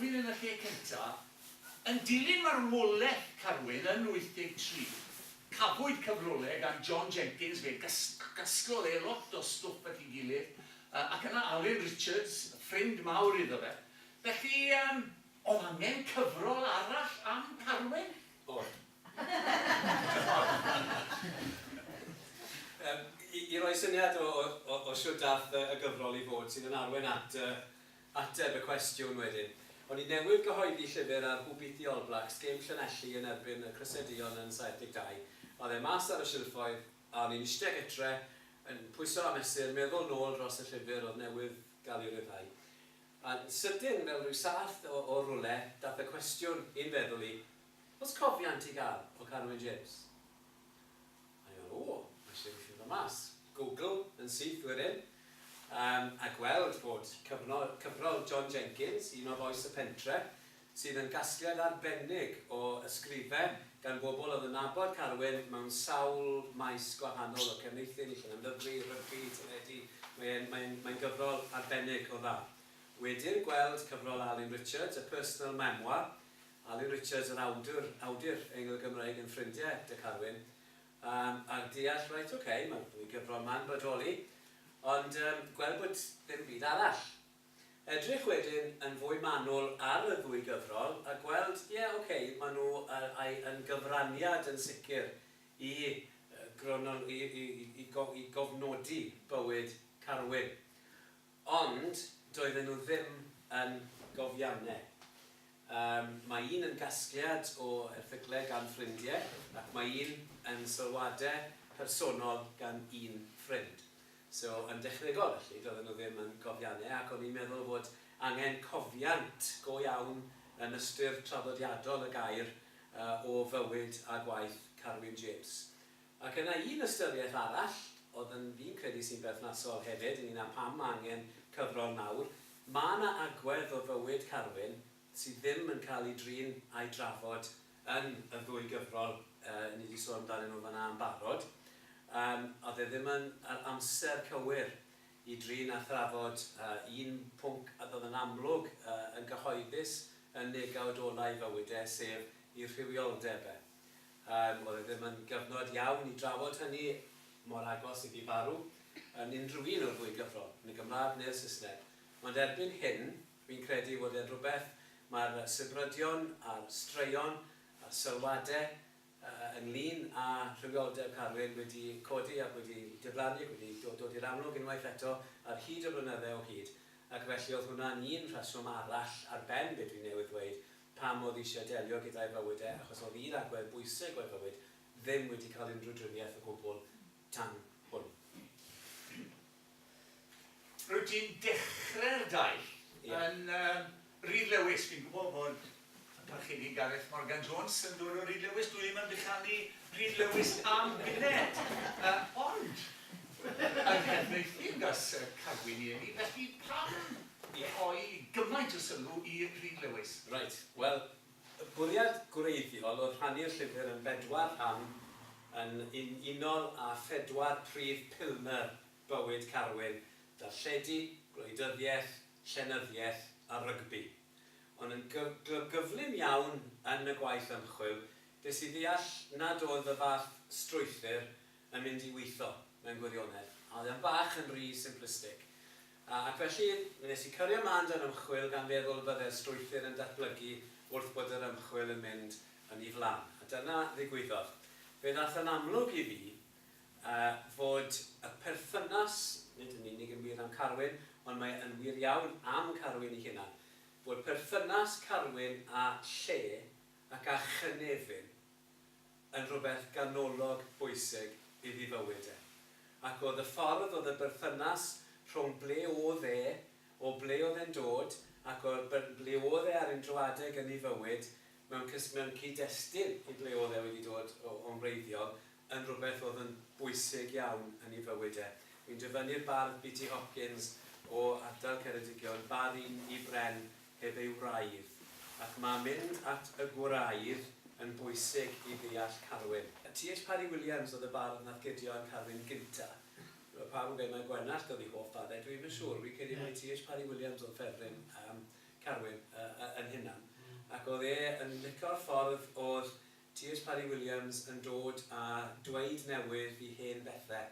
Carwyn yn y lle cyntaf, yn dilyn marwolaeth Carwyn yn 83. Cafwyd cyfrolau gan John Jenkins, fe gasglodd e lot o stwff at ei gilydd, ac yna Alun Richards, ffrind mawr iddo fe. Felly, oedd angen cyfrol arall am Carwyn? Oedd. I roi syniad o siwr dath y gyfrol i fod sydd yn arwain ateb y cwestiwn wedyn. O'n i newydd gyhoeddi llyfr ar Who Beat the All Blacks, gêm Llanelli yn erbyn y Cryseduon yn 72. Oedd e mas ar y silffoedd, a o'n i'n eistedd gytre, yn pwyso am mesur, meddwl nôl dros y llyfr oedd newydd gael ei ryddhau. A sydyn, fel rhyw sath o rwle, dath y cwestiwn i'n feddwl i, oes cofiant i gael o Carwyn James? A i'n meddwl, mae eisiau gweithio fo mas. Google yn syth wedyn, a gweld bod cyfrol John Jenkins, un o Foes y Pentre, sydd yn gasgliad arbennig o ysgrifau gan bobl oedd yn nabod Carwyn mewn sawl maes gwahanol o cefneithiau ni, llyfrau, rygbi, teledu. Mae'n gyfrol arbennig o dda. Wedyn gweld cyfrol Alun Richards, y personal memoir. Alun Richards yr awdur Eingl Gymraeg yn ffrindiau dy Carwyn. A deall, reit, mae'n gyfrol ma'n bodoli, ond gweld bod ddim byd arall. Edrych wedyn yn fwy manwl ar y ddwy gyfrol a gweld, maen nhw yn gyfraniad yn sicr i gofnodi bywyd Carwyn. Ond doedden nhw ddim yn gofiannau. Mae un yn gasgliad o erthyglau gan ffrindiau ac mae un yn sylwadau personol gan un ffrind. So, yn dechnegol, felly, doedden nhw ddim yn gofiannau ac o'n i'n meddwl bod angen cofiant go iawn yn ystyr traddodiadol y gair o fywyd a gwaith Carwyn James. Ac yna un ystyriaeth arall, oedd yn fi'n credu sy'n berthnasol hefyd, yn un am pam angen cyfrol nawr, mae yna agwedd o fywyd Carwyn sydd ddim yn cael ei drin a'i drafod yn y ddwy gyfrol ni wedi sôn amdanyn nhw fan'na yn barod. Oedd e ddim yn amser cywir i drin a thrafod un pwnc a oedd yn amlwg yn gyhoeddus yn negawd olau fywydau, sef i'r rhywioldebau. Oedd e ddim yn gyfnod iawn i drafod hynny mor agos iddi farw yn unrhyw un o'r ddwy gyfrol, yn y Gymraeg neu'r Saesneg. Ond erbyn hyn, fi'n credu bod e'n rhywbeth mae'r sybrydion a'r straeon a'r sylwadau ynglyn â rhywioldeb Carwyn wedi codi ac wedi diflannu, wedi dod i'r amlwg unwaith eto ar hyd y blynydde o hyd. Ac felly oedd hwnna'n un rheswm arall ar ben beth dwi'n newydd dweud pam oedd eisiau delio gyda'i fywydau, achos oedd un agwedd bwysig o'i fywyd ddim wedi cael unrhyw driniaeth o gwbl tan hwn. Rwyt ti'n dechrau'r daith yn Rhyd Lewis. Fi'n gwybod bod parchini Gareth Morgan Jones yn dod o Rhyd Lewis. Dwi ddim yn dychanu Rhyd Lewis am gyned. Ond, yn hedfeithi'n gas Carwyn i ni, felly pam o'i gymaint o sylw i Rhyd Lewis? Reit, wel, y bwriad gwreiddiol oedd rhannu'r llyfr yn 4 rhan yn unol â 4 prif pilmer bywyd Carwyn, darlledu, gwleidyddiaeth, llenyddiaeth a rygbi. Ond yn gyflym iawn yn y gwaith ymchwil, des i ddeall nad oedd y fath strwythyr yn mynd i weithio mewn gwirionedd. A oedd e'n bach yn rhy simplistic. Ac felly, nes i cyrrio mand yn ymchwil gan feddwl byddai'r strwythyr yn datblygu wrth bod yr ymchwil yn mynd yn ei flan. A dyna ddigwyddodd. Fe ddath yn amlwg i fi fod y perthynas, nid yn unig yn wir am Carwyn, ond mae yn wir iawn am Carwyn ei hunan, bod perthynas Carwyn a lle ac a chynefin yn rhywbeth ganolog bwysig iddi fywydau. Ac oedd y ffordd oedd y berthynas rhwng ble oedd e, o ble oedd e'n dod, ac o ble oedd e ar unrhywadeg yn ei fywyd, mewn cyd-destun i ble oedd e wedi dod o'n wreiddiol, yn rhywbeth oedd yn bwysig iawn yn ei fywydau. Fi'n dyfynnu'r bardd B.T. Hopkins o ardal Ceredigion, bar un i bren heb ei wraidd. Ac mae mynd at y gwraidd yn bwysig i ddeall Carwyn. T.H. Parry Williams oedd y bardd nath gydio yn Carwyn gynta. Pawb yn gweud mae Gwenallt oedd ei hoff faddau, dwi'n yn siŵr. Fi'n credu mai T.H. Parry Williams oedd ffefryn Carwyn yn hynny. ac oedd e yn licio'r ffordd oedd T.H. Parry Williams yn dod a dweud newydd i hen bethau,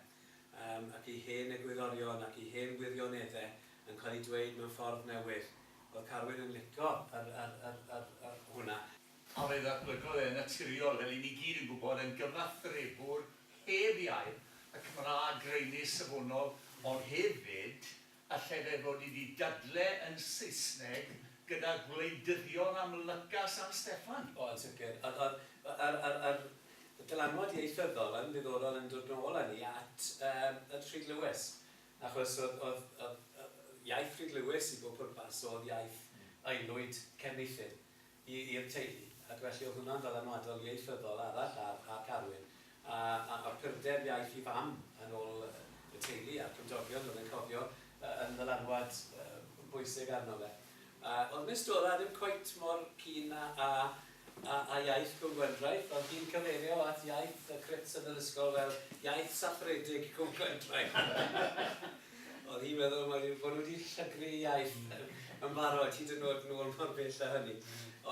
ac i hen egwyddorion ac i hen wirioneddau yn cael ei dweud mewn ffordd newydd. Oedd Carwyn yn licio ar hwnna. A fe ddatblygodd e'n naturiol, fel i ni gyd yn gwybod, yn gyfathrebwr heb iaith, y Cymraeg greulus safonol, ond hefyd allai fe fod wedi dadle yn Saesneg gyda gwleidyddion amlyca San Steffan. O, yn sicr. A'r dylanwad ieithyddol yn ddiddorol yn dod nôl â ni at Rhyd Lewis. Achos oedd iaith Rhyd Lewis i bob pwrpas oedd iaith aelwyd cefnithin i'r teulu. Ac felly oedd hwnna'n dylanwadol ieithyddol arall ar Carwyn. A pryder iaith i fam yn ôl y teulu a'r cymdogion oedd yn cofio yn dylanwad bwysig arno fe. Oedd Miss Dora ddim cweit mor keen a iaith Cwm Gwendraeth, ond hi'n cyfeirio at iaith y crits yn yr ysgol fel iaith saffredig Cwm Gwendraeth. Oedd hi'n meddwl bod nhw wedi llygru iaith yn barod hyd yn oed nôl mor bell â hynny.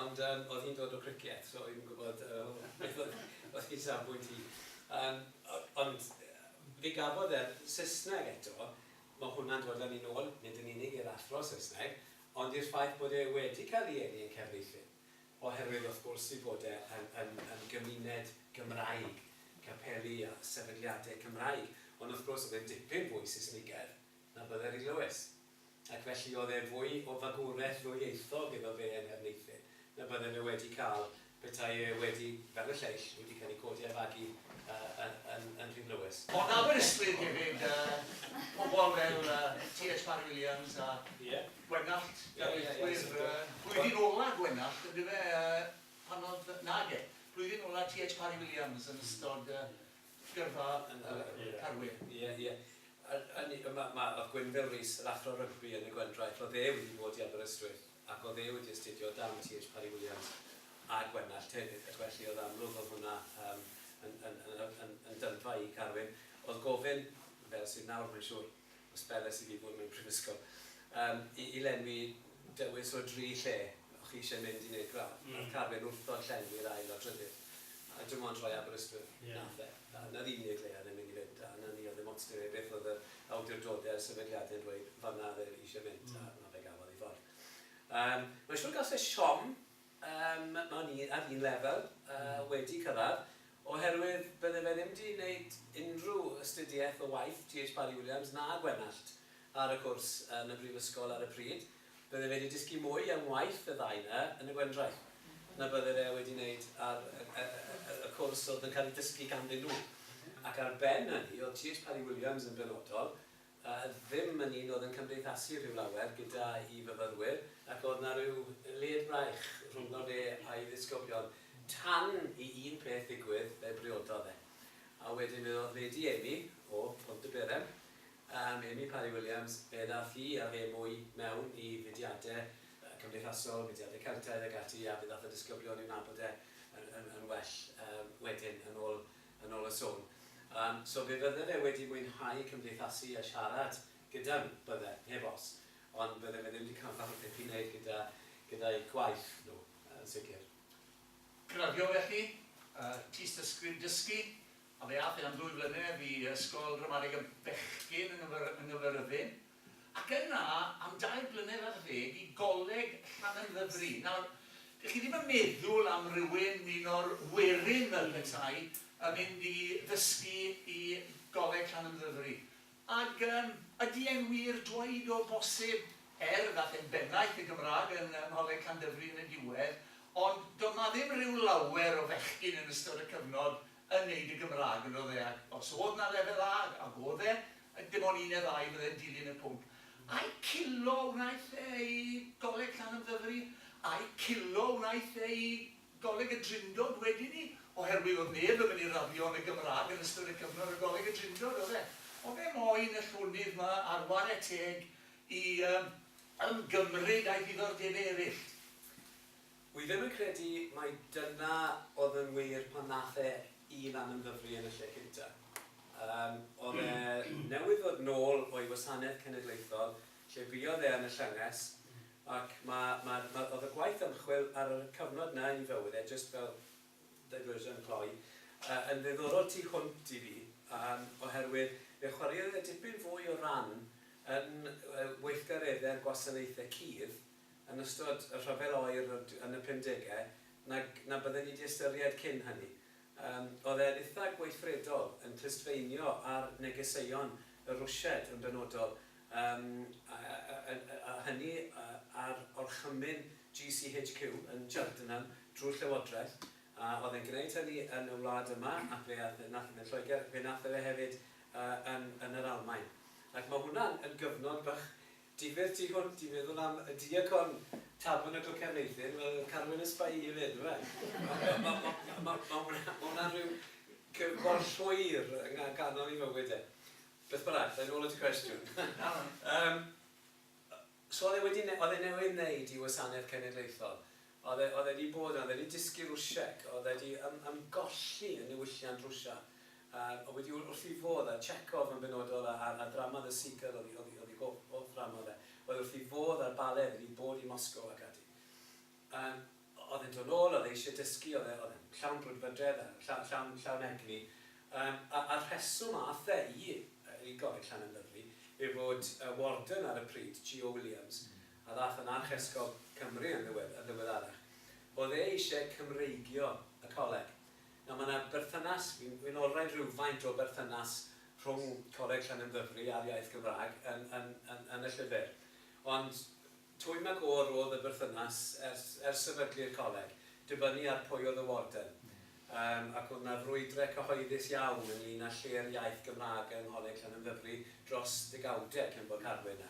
Ond oedd hi'n dod o cricket, so hi'n gwybod beth oedd hi'n safbwynt hi. Ond fi gafodd e'r Saesneg eto, mae hwnna'n dod â ni nôl, nid yn unig i'r athro Saesneg, ond i'r ffaith bod e wedi cael ei eni yn Cerfeithin. Oherwydd wrth gwrs i bod e yn gymuned Gymraeg, capeli a sefydliadau Cymraeg, ond wrth gwrs oedd e'n dipyn fwy Saesnigedd na bydde Rhyd Lewis. Ac felly oedd e fwy o fagwraeth ddwyieithog iddo fe yn Herneithin, na bydde fe wedi cael petai e wedi, fel y lleill, wedi cael ei codi a fagu yn Rhyd Lewis. Ond Aberystwyth hefyd, pobl fel T.H. Parry Williams a Gwenallt, blwyddyn ola Gwenallt, ydy fe pan oedd nage, blwyddyn ola T.H. Parry Williams yn ystod gyrfa Carwyn. Ie. Oedd Gwynfil Rhys, yr athro rygbi yn y Gwendraeth, oedd e wedi bod i Aberystwyth, ac oedd e wedi astudio dan T.H. Parry Williams a Gwenallt hefyd, ac felly oedd amlwg oedd hwnna yn dynfa i Carwyn. Oedd gofyn, fel sydd nawr mae'n siŵr, o speles i fi bod mewn prifysgol, i lenwi dewis o 3 lle, o'ch chi eisiau mynd i wneud graf. Oedd Carwyn wrthodd llenwi'r ail o drydydd. A dim ond rhoi Aberystwyth, nath e. Na'r unig le yn mynd i fynd, a na ni oedd ddim ots dweud beth oedd yr awdurdodau'r sefydliadau yn dweud fanna oedd eisiau mynd, a na fe gafodd ei ffordd. Mae'n siŵr gall e siom ar un lefel wedi cyrraedd, oherwydd bydde fe ddim wedi gwneud unrhyw astudiaeth o waith T.H. Parry Williams na Gwenallt ar y cwrs yn y brifysgol ar y pryd. Bydde fe wedi dysgu mwy am waith y ddau yna yn y Gwendraeth na bydde fe wedi gwneud ar y cwrs oedd yn cael ei dysgu ganddyn nhw. Ac ar ben hynny, oedd T.H. Parry Williams yn benodol, ddim yn un oedd yn cymdeithasu rhyw lawer gyda i fyfyrwyr, ac oedd yna rhyw led braich rhwng fe a'i ddisgobion tan i un peth ddigwydd fe briododd e. A wedyn fe oedd Lady Amy o Pontyberem, Amy Parry Williams, fe nath hi a fe mwy mewn i fudiadau cymdeithasol, fudiadau Celtaidd ag ati, a fe nath y disgyblion i'w nabod e yn well wedyn yn ôl y sôn. So fe fydde fe wedi mwynhau cymdeithasu a siarad gyda bydde, heb os, ond bydde fe ddim wedi cael fath beth i wneud gyda'i gwaith nhw, yn sicr. Grafio felly, dysgu, a fe ath am 2 flynedd i ysgol ramadeg y bechgyn yng Nghyfyrddin, ac yna am 2 blynedd ar ddeg i goleg Llanymddyfri. Nawr, ydych chi ddim yn meddwl am rywun un o'r werin fel petai yn mynd i ddysgu i goleg Llanymddyfri. Ac ydy e'n wir dweud o bosib ddath e'n bennaeth y Gymraeg yn Mholeg Llandyfri yn y diwedd, ond doedd na ddim rhyw lawer o fechgyn yn ystod y cyfnod yn neud y Gymraeg yn oedd e. Os oedd na lefel A, ac oedd e, dim ond 1 neu 2 fydde'n dilyn y pwnc. A'i cilo wnaeth e i goleg Llanymddyfri, a'i cilo wnaeth e i goleg y Drindod wedyn ni, oherwydd oedd neb yn mynd i raddio yn y Gymraeg yn ystod y cyfnod y goleg y Drindod, oedd e. Oedd e moyn y llwnydd yma ar ware teg i ymgymryd a'i ddiddordebau eraill. Wi ddim yn credu mai dyna oedd yn wir pan nath e i Llanymddyfri yn y lle cyntaf. Oedd e newydd ddod nôl o'i wasanaeth cenedlaethol, lle buodd e yn y llynges, Ac oedd y gwaith ymchwil ar y cyfnod yna yn ei fywyd e, jyst fel diversion cloi, yn ddiddorol tu hwnt i fi, oherwydd fe chwaraeodd e dipyn fwy o ran yn weithgareddau'r gwasanaethau cudd yn ystod y rhyfel oer yn y 50au na bydden ni wedi ystyried cyn hynny. Oedd e'n eitha gweithredol yn clustfeinio ar negeseuon y Rwsied yn benodol, a hynny ar orchymyn GCHQ yn Cheltenham drwy'r Llywodraeth. Oedd e'n gwneud hynny yn y wlad yma, a fe nath yn Lloegr, fe nath fe hefyd yn yr Almaen. Ac mae hwnna'n yn gyfnod bach difyr tu hwnt i feddwl am y diacon Tabernacl Cefneithin, fel Carwyn Ysbai i fyd, Mae hwnna'n rhyw cyfbor llwyr yng ganol i fywyd e. Beth bynnag, fe'n ôl at y cwestiwn. So oedd e newydd wneud i wasanaeth cenedlaethol. Oedd e wedi bod yna, oedd e wedi dysgu Rwsieg, oedd e wedi ymgolli yn newylliant Rwsia. Oedd wedi wrth i fodd a Chekhov yn benodol a drama The Seeker oedd i hoff drama fe. Oedd wrth i fodd ar baled wedi bod i Moscow ac ati. Oedd e'n dod nôl, oedd e eisiau dysgu, oedd e'n llawn brwdfydredd, llawn egni. A'r rheswm ath e i gofod Llanymddyfri yw fod warden ar y pryd, G.O. Williams, a ddath yn Archesgob Cymru yn ddiweddarach. Oedd e eisiau Cymreigio y coleg. Mae yna berthynas, fi'n olrhain rhywfaint o berthynas rhwng Coleg Llanymddyfri a'r iaith Gymraeg yn y llyfr. Ond twym ag o'r oedd y berthynas ers sefydlu'r coleg, dibynnu ar pwy oedd y warden. Ac oedd yna frwydrau cyhoeddus iawn ynglyn â lle'r iaith Gymraeg yng Ngholeg Llanymddyfri dros degawdau cyn bod Carwyn yna.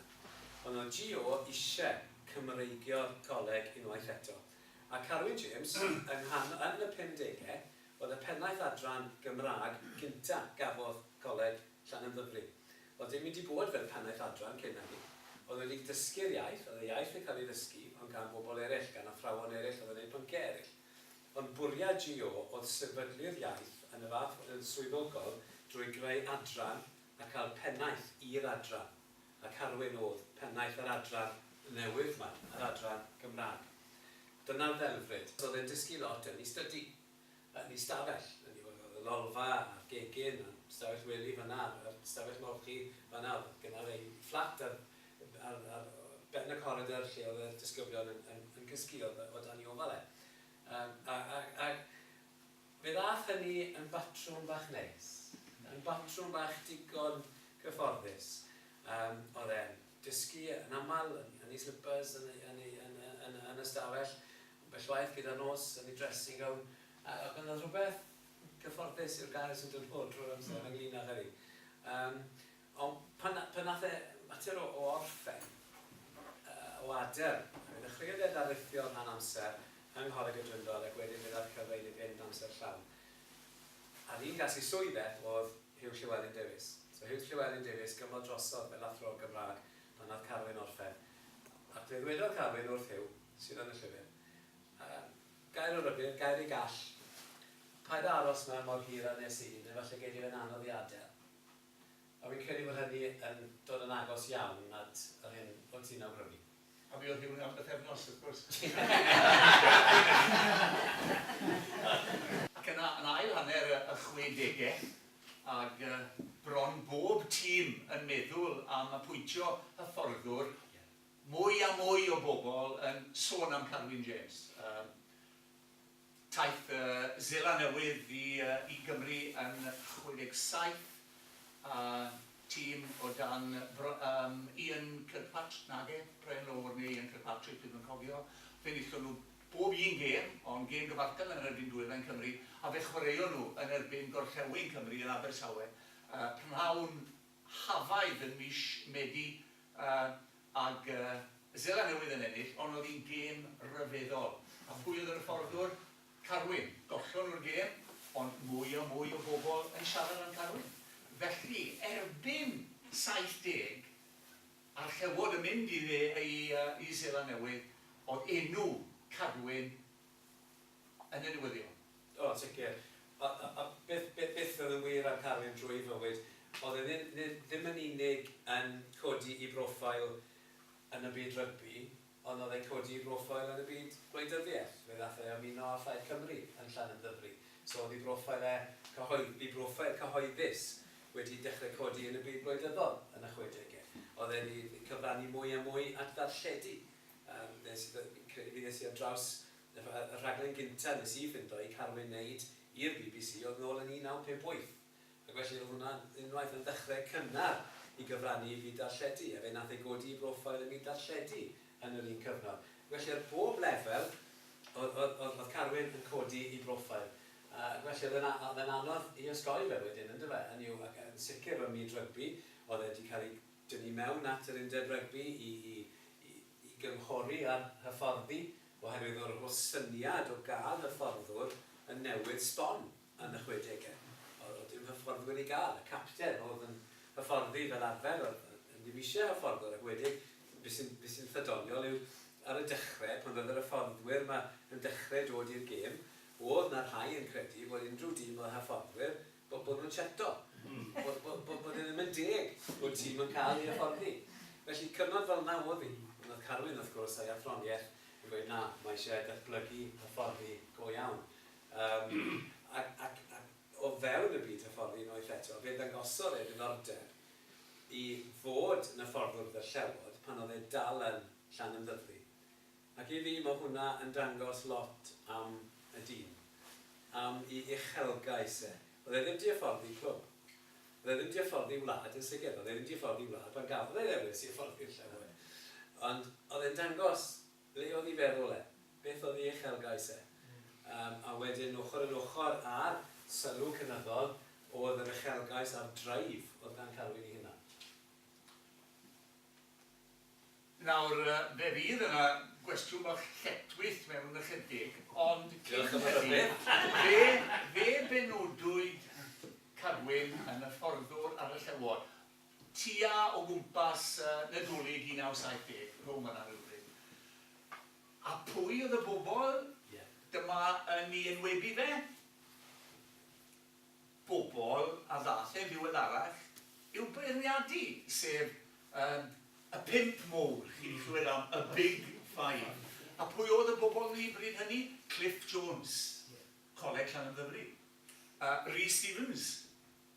Ond oedd G.O. eisiau Cymreigio'r coleg unwaith eto. A Carwyn James, yn y 50au, oedd y pennaeth adran Gymraeg gynta gafodd Coleg Llanymddyfri. Oedd dim wedi bod fel pennaeth adran cyn hynny. Oedd wedi dysgu'r iaith, oedd y iaith yn cael ei ddysgu, ond gan bobl eraill, gan athrawon eraill, oedd yn gwneud pynciau eraill. Ond bwriad G.O. oedd sefydlu'r iaith yn y fath yn swyddogol drwy greu adran a cael pennaeth i'r adran. A Carwyn oedd pennaeth yr adran newydd yma, yr adran Gymraeg. Dyna'r ddelfryd. Oedd e'n dysgu lot yn ei stydu. Yn ei stafell, y lolfa a'r gegin, y stafell weli fyna, y stafell morchi fyna, gyda fe fflat ar ben y corridor lle oedd y disgyblion yn cysgu o dan i ofal e. A fe ddath hynny yn batrwm bach neis, yn batrwm bach digon cyfforddus. Oedd e'n dysgu yn aml, yn ei slippers, yn y stafell, bellwaith gyda nos, yn ei dressing gown. Ac yna rhywbeth cyfforddus yw'r gair sy'n dod bod drwy'r amser ynglyn â hynny. Ond pan nath e mater o orffen, o adr, fe ddechreuodd e darlithio rhan amser yng Ngholeg y Dryndod ac wedyn fe ddechreuodd cyfeir i fynd amser llawn. A'r un gas i swyddau oedd Huw Llywelyn Davies. So Huw Llywelyn Davies gymod drosodd fel athro Gymraeg pan nath Carwyn orffen. Ac fe ddwedodd Carwyn wrth Huw, sydd yn y llyfr, gair o rybyr, gair i gall, paid aros mewn mor hir a nes i, neu falle gei di fe'n anodd i adael. A fi'n credu bod hynny yn dod yn agos iawn at yr hyn o ti'n awgrymu. A mi oedd hyw'n am bythefnos, wrth gwrs. Ac yn ail hanner y 60au, ac bron bob tîm yn meddwl am apwyntio hyfforddwr, mwy a mwy o bobl yn sôn am Carwyn James. Taith Zela Newydd i Gymru yn 67, tîm o dan Ian Kirkpatrick, nage, Brian Lower neu Ian Kirkpatrick, dwi'n yn cofio. Fe wnaethon nhw bob un gêm, ond gêm gyfartal yn erbyn Dwyrain Cymru, a fe chwaraeo nhw yn erbyn Gorllewin Cymru yn Abersawe. Prynhawn hafaidd yn mis Medi, ag Zela Newydd yn ennill, ond oedd hi'n gêm ryfeddol. A pwy oedd yr hyfforddwr? Carwyn. Gollon nhw'r gêm, ond mwy o bobl yn siarad am Carwyn. Felly, erbyn 70, a'r chewod yn mynd i Zela Newydd, oedd enw Carwyn yn y newyddion. O, sicr. A beth oedd yn wir am Carwyn drwy fywyd, oedd e ddim yn unig yn codi i broffail yn y byd rygbi, ond oedd e'n codi broffail yn y byd gwleidyddiaeth. Fe ddath e ymuno â Phaid Cymru yn Llanymddyfri. So oedd ei broffail cyhoeddus wedi dechrau codi yn y byd gwleidyddol yn y 60au. Oedd e wedi cyfrannu mwy a mwy at ddarlledu. Fi nes i ar draws y rhaglen gyntaf nes i ffindo i Carwyn wneud i'r BBC oedd nôl yn 1958. Ac felly oedd hwnna'n unwaith yn dechrau cynnar i gyfrannu i byd darlledu, a fe nath ei godi i broffail y byd darlledu yn yr un cyfnod. Felly ar bob lefel oedd Carwyn yn codi i broffail. Felly oedd e'n anodd i osgoi fe wedyn, ynddo fe? Yn sicr ym myd rygbi, oedd e wedi cael ei dynnu mewn at yr undeb rygbi i gymhori ar hyfforddi, oherwydd o'r syniad o gael hyfforddwr yn newydd sbon yn y 60au. Oedd dim hyfforddwyr i gael, y capten oedd yn hyfforddi fel arfer, oedd ddim eisiau hyfforddwr, ac wedi, beth sy'n ffydoliol yw ar y dechrau, pan oedd yr hyfforddwyr yma yn dechrau dod i'r gêm, oedd na rhai yn credu bod unrhyw dîm o hyfforddwyr bod nhw'n cheto. Bod ddim yn deg bod tîm yn cael ei hyfforddi. Felly cyfnod fel yna oedd hi. Oedd Carwyn wrth gwrs a'i athroniaeth yn gweud na, mae eisiau datblygu hyfforddi go iawn. Ac o fewn y byd hyfforddi unwaith eto, fe ddangosod ei diddordeb i fod yn hyfforddwr ddyrllewod pan oedd e dal yn Llanymddyfri. Ac i fi mae hwnna yn dangos lot am y dyn, am i uchelgais e. Oedd e ddim di hyfforddi clwb. Oedd e ddim di hyfforddi wlad yn sicr, oedd e ddim di hyfforddi wlad pan gafodd e ddewis i hyfforddi'r llewod. Ond oedd e'n dangos ble oedd ei feddwl e, beth oedd ei uchelgais e. A wedyn ochr yn ochr ar sylw cynyddol oedd yr uchelgais a'r draif oedd gan Carwyn i hynna. Nawr, fe fydd yna gwestiwn bach lletwyth mewn ychydig, ond fe benodwyd Carwyn yn y fforddwr ar y llewod tua o gwmpas Nadolig 1970, rhwng yna rhywbryd. A pwy oedd y bobl dyma yn ei enwebu fe? Bobl a ddath e'n ddiweddarach i'w beirniadu, sef y pimp mowr, chi'n clywed am y Big Five. A pwy oedd y bobl ni bryd hynny? Cliff Jones, Coleg Llanymddyfri. Rhys Stevens,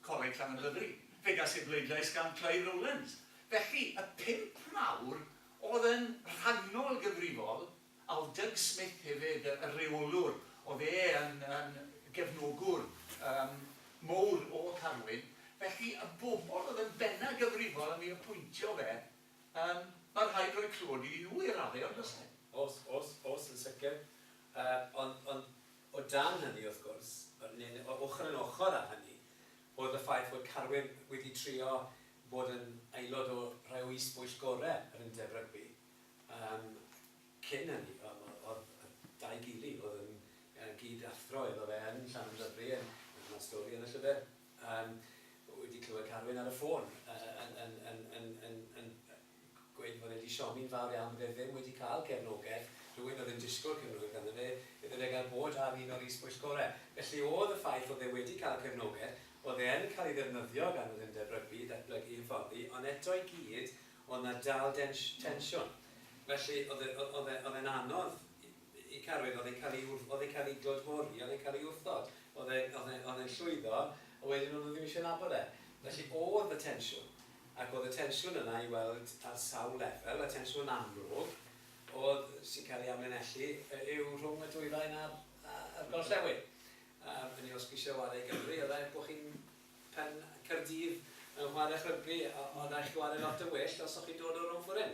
Coleg Llanymddyfri. Fe gas ei bleidlais gan Clive Rowlands. Felly, y pimp mawr oedd yn rhannol gyfrifol, a oedd Doug Smith hefyd, y reolwr, oedd e yn gefnogwr mowr o Carwyn. Felly, y bobl oedd yn benna gyfrifol yn ei apwyntio fe, mae'r rhaid roi clod i nhw i'r raddau, ond oes e? Os yn sicr. Ond o dan hynny, wrth gwrs, o ochr yn ochr â hynny, oedd y ffaith bod Carwyn wedi trio bod yn aelod o rhai o is-bwyll gorau yr undeb rygbi. Cyn hynny, oedd dau gili oedd yn gyd-athro iddo fe yn Llanymddyfri, yn y stori yn y llyfr. Wedi clywed Carwyn ar y ffôn yn gweud bod wedi siomi'n fawr iawn fe ddim wedi cael cefnogaeth, rhywun oedd yn disgwyl cefnogaeth ganddo fe, iddo fe gael bod ar un o'r is-bwyll gorau. Felly oedd y ffaith oedd e wedi cael cefnogaeth, oedd e'n cael ei ddefnyddio gan yr undeb rygbi, datblygu hyfforddi, ond eto i gyd, oedd yna dal tensiwn. Felly, oedd e'n anodd i Carwyn, oedd e'n cael ei glodfori, oedd e'n cael ei wrthod, oedd e'n llwyddo, a wedyn oedd ddim eisiau nabod e. Felly, oedd y tensiwn, ac oedd y tensiwn yna i weld ar sawl lefel, y tensiwn amlwg, oedd sy'n cael ei amlinellu yw rhwng y dwyrain a'r gorllewin. Yn ei osgysio warau Gymru, oedd eich bod chi'n pen Caerdydd yn chwarae rygbi, oedd eich chwarae lot y well os o'ch chi'n dod o'r rhwng ffwryn.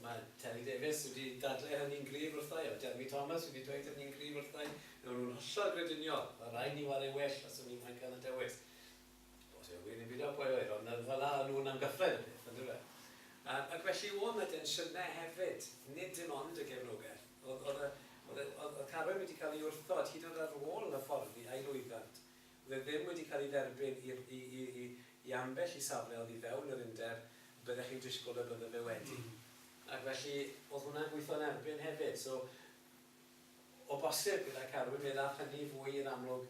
Mae Terry Davies wedi dadlau hynny'n gryf wrthau, o Jeremy Thomas wedi dweud hynny'n gryf wrthau, nhw'n hollol grediniol, mae rai ni warau well os o'n i'n mae'n cael y dewis. Os yw'n wir yn byd o pwy oer, ond fel la nhw'n amgyffred y beth, yn dweud. Ac felly oedd y tensiynau hefyd, nid dim ond y gefnogaeth. Oedd Carwyn wedi cael ei wrthod hyd yn oed ar ôl y fforddi a'i lwyddant. Oedd e ddim wedi cael ei dderbyn i ambell i safle oedd i fewn yr undeb, byddech chi'n disgwyl y bydde fe wedi. Ac felly, oedd hwnna'n gweithio'n erbyn hefyd. So, o bosib gyda Carwyn, fe ddath hynny fwy i'r amlwg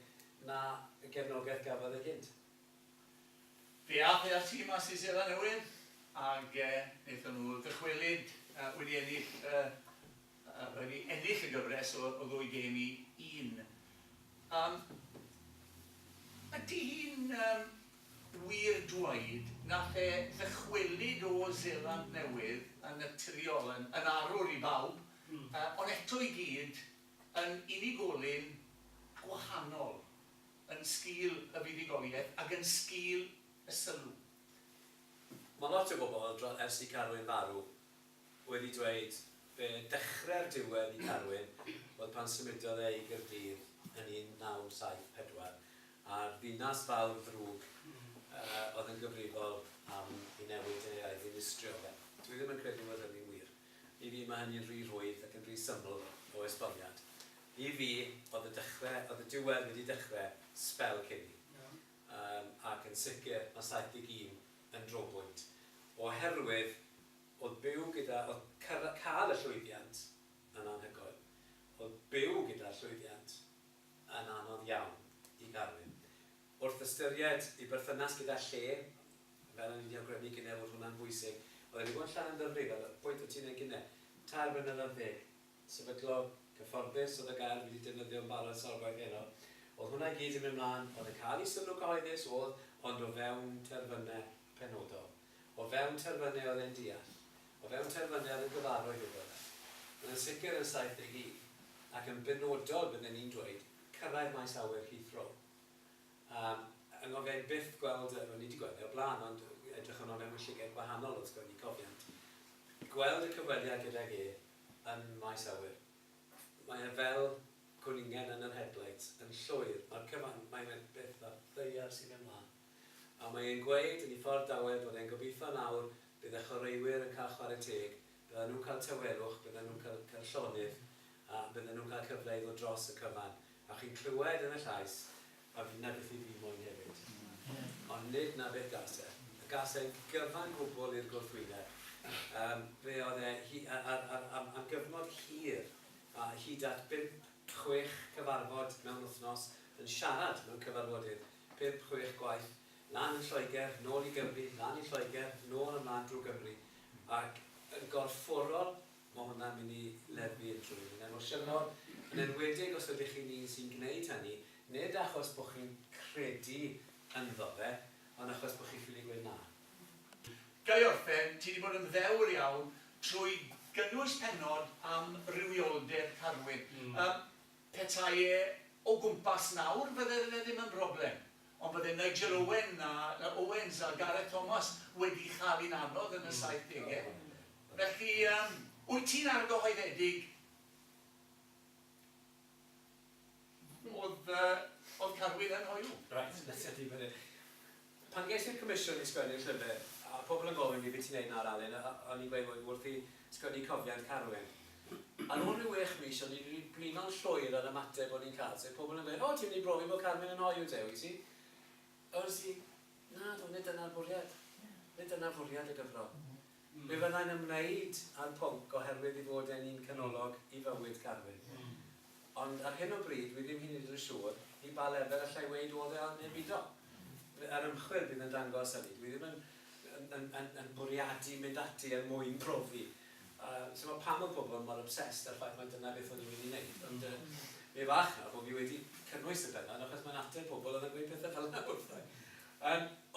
na y gefnogaeth gafodd y gynt. Fe ath e'r tîm as i Seland Newydd, ac wnaethon nhw ddychwelyd wedi ennill y gyfres o 2 gêm i 1. Ydy hi'n wir dweud nath e ddychwelyd o Zeeland Newydd yn naturiol, yn arwr i bawb, ond eto i gyd yn unigolyn gwahanol, yn sgil y fuddugoliaeth ac yn sgil y sylw. Mae lot o bobl ers i Carwyn farw wedi dweud be dechrau'r diwedd i Carwyn oedd pan symudodd e i Gaerdydd yn 1974 a'r ddinas fawr ddrwg oedd yn gyfrifol am ei newid e a'i ddinistrio fe. Dwi ddim yn credu bod hynny'n wir. I fi mae hynny'n rhy rwydd ac yn rhy syml o esboniad. I fi, oedd y diwedd wedi dechrau sbel cyn i. Ac yn sicr mae 71 yn drobwynt. Oherwydd, oedd cael y llwyddiant yn anhygoel. Oedd byw gyda'r llwyddiant yn anodd iawn i Garwyn. Wrth ystyried i berthynas gyda lle, fel yn wedi awgrymu gynnau fod hwnna'n bwysig, oedd wedi bod yn llawn ddyrfrig, fel y pwynt o ti'n ei gynnau, 3 blynedd 10, sefydlo cyfforddus oedd y gair wedi defnyddio yn barod sargoedd heno. Oedd hwnna i gyd yn mynd mlaen, oedd yn cael ei sylw cyhoeddus oedd, ond o fewn terfynau penodol. O fewn terfynau oedd e'n deall. O fewn terfynau oedd yn gyfarwydd o bod. Yn sicr yn 71, ac yn benodol byddwn ni'n dweud, cyrraedd maes awyr Heathrow. Yng ngofio byth gweld, ni wedi gweld o blaen, ond edrych yn mewn llygaid gwahanol wrth gwrs i cofiant. Gweld y cyfweliad gydag yn maes awyr. Mae e fel cwningen yn yr headlights, yn llwyr. Mae'r cyfan, mae'n beth fel ddeir sy'n mynd mlaen. A mae e'n gweud yn ei ffordd dawel bod e'n gobeithio nawr bydd y chwaraewyr yn cael chwarae teg, bydden nhw'n cael tawelwch, bydden nhw'n cael llonydd, a bydden nhw'n cael cyfle i ddod dros y cyfan. A chi'n clywed yn y llais, a fyna beth i fi moyn hefyd. Ond nid na beth gasau. Y gasau gyfan gwbl i'r gwrthwyneb. Fe oedd e am gyfnod hir, a hyd at 5-6 cyfarfod mewn wythnos yn siarad mewn cyfarfodydd. 5-6 gwaith, lan yn Lloegr, nôl i Gymru, lan i Lloegr, nôl ymlaen drwy Gymru. Ac yn gorfforol, mae hwnna'n mynd i leddfu yn trwy. Yn emosiynol, yn enwedig os ydych chi'n un sy'n gwneud hynny, nid achos bod chi'n credu ynddo fe, ond achos bod chi'n ffili gweud na. Gai orffen, ti wedi bod yn ddewr iawn trwy gynnwys penod am rywioldeb Carwyn. Petai e o gwmpas nawr, bydde ddim yn broblem. Ond bydde Nigel Owens a Gareth Thomas wedi chael un anodd yn y 70au. Felly, wyt ti'n argyhoeddedig oedd Carwyn yn hoiw? Right, let's get i fyny. Pan ges i'r comisiwn i sgwennu'r llyfr, a pobl yn gofyn fi beth i'n neud na'r Alun, o'n i'n gweud wrth i sgwennu cofiad Carwyn. Ar ôl rhyw 6 mis, o'n i'n blino'n llwyr ar ymateb o'n i'n cael, sef pobl yn gweud, o, ti'n mynd i brofi bod Carwyn yn hoiw te, wyt ti? A wrth i, na, nid yna'r bwriad. Nid yna'r bwriad y gyfro. Fe fyddai'n ymwneud â'r pwnc oherwydd i fod e'n un canolog i fywyd Carwyn. Ond ar hyn o bryd, dwi ddim hyn i'n siŵr i ba lefel allai weid oedd e yn ebido. Ar ymchwil bydd yn dangos hynny. Dwi ddim yn bwriadu mynd ati er mwyn profi. So mae pam o bobl mor obsessed ar ffaith mae dyna beth o'n i'n mynd i wneud. Ond fe fach na bod fi wedi cynnwys y benod, achos mae'n ateb pobl oedd yn gweud pethau fel yna wrthau.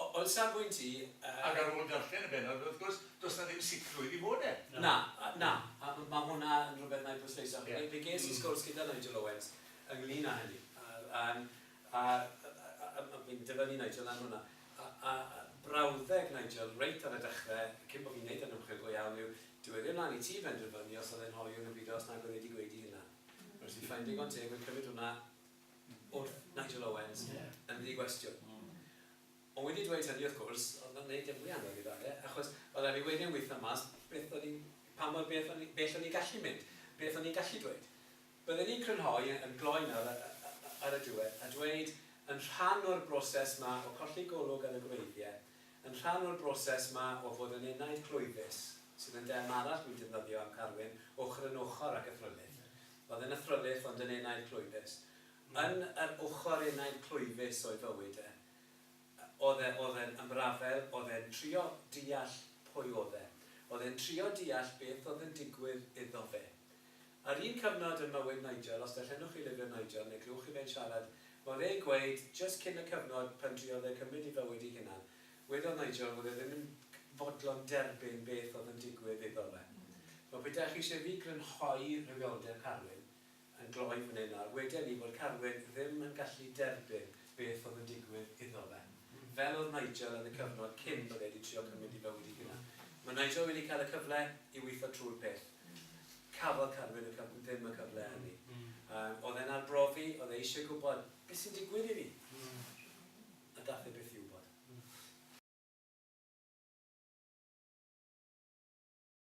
Ond sa'n bwynt ti... Ac ar ôl darllen y benod, wrth gwrs, does na ddim sicrwydd i fod e. Na. Mae hwnna yn rhywbeth na'i bwysleisio. Fe ges i sgwrs gyda Nigel Owens ynglyn â hynny. Fi'n dyfynnu Nigel am hwnna. A brawddeg Nigel, reit ar y dechrau, cyn bod fi'n neud yn ymchwil go iawn, yw dwi ddim lan i ti benderfynu os oedd e'n hoiw yn y byd os nag oedd wedi gweud i hynna. Rwy'n si ffain digon teg yn cymryd hwnna wrth Nigel Owens yn ddi-gwestiwn. Ond wedi dweud hynny wrth gwrs, ond yn neud yn fwy anodd i ddau, achos oedd e'n ei wedyn weithio mas, pa mor bell o'n i gallu mynd, beth o'n i gallu dweud. Byddwn ni'n crynhoi yn gloi nawr ar y diwedd, a dweud yn rhan o'r broses yma o colli golwg ar y gwreiddiau, yn rhan o'r broses yma o fod yn enaid clwyfus, sydd yn dem arall dwi'n defnyddio am Carwyn, ochr yn ochr ac y thrylydd. Oedd yn y thrylydd ond yn enaid clwyfus. Yn yr ochr enaid clwyfus o'i fywyd e, oedd e'n ymrafel, oedd e'n trio deall pwy oedd e. oedd e'n trio deall beth oedd yn digwydd iddo fe. Ar un cyfnod yn mywyd Nigel, os darllenwch chi lyfr Nigel, neu glywch chi fe'n siarad, oedd e'n gweud, just cyn y cyfnod pan driodd e cymryd i fywyd ei hunan, wedodd Nigel fod e ddim yn fodlon derbyn beth oedd yn digwydd iddo fe. Mae pwy chi eisiau fi grynhoi rhyfioldeb Carwyn yn gloi fan hyn nawr, wedyn ni bod Carwyn ddim yn gallu derbyn beth oedd yn digwydd iddo fe. Fel oedd Nigel yn y cyfnod cyn bod wedi trio cymryd i fywyd i hunan. Mae Nigel wedi cael y cyfle i weithio trwy'r peth. Cafodd Carwyn ddim y cyfle hynny. Oedd e'n arbrofi, oedd e eisiau gwybod beth sy'n digwydd i fi.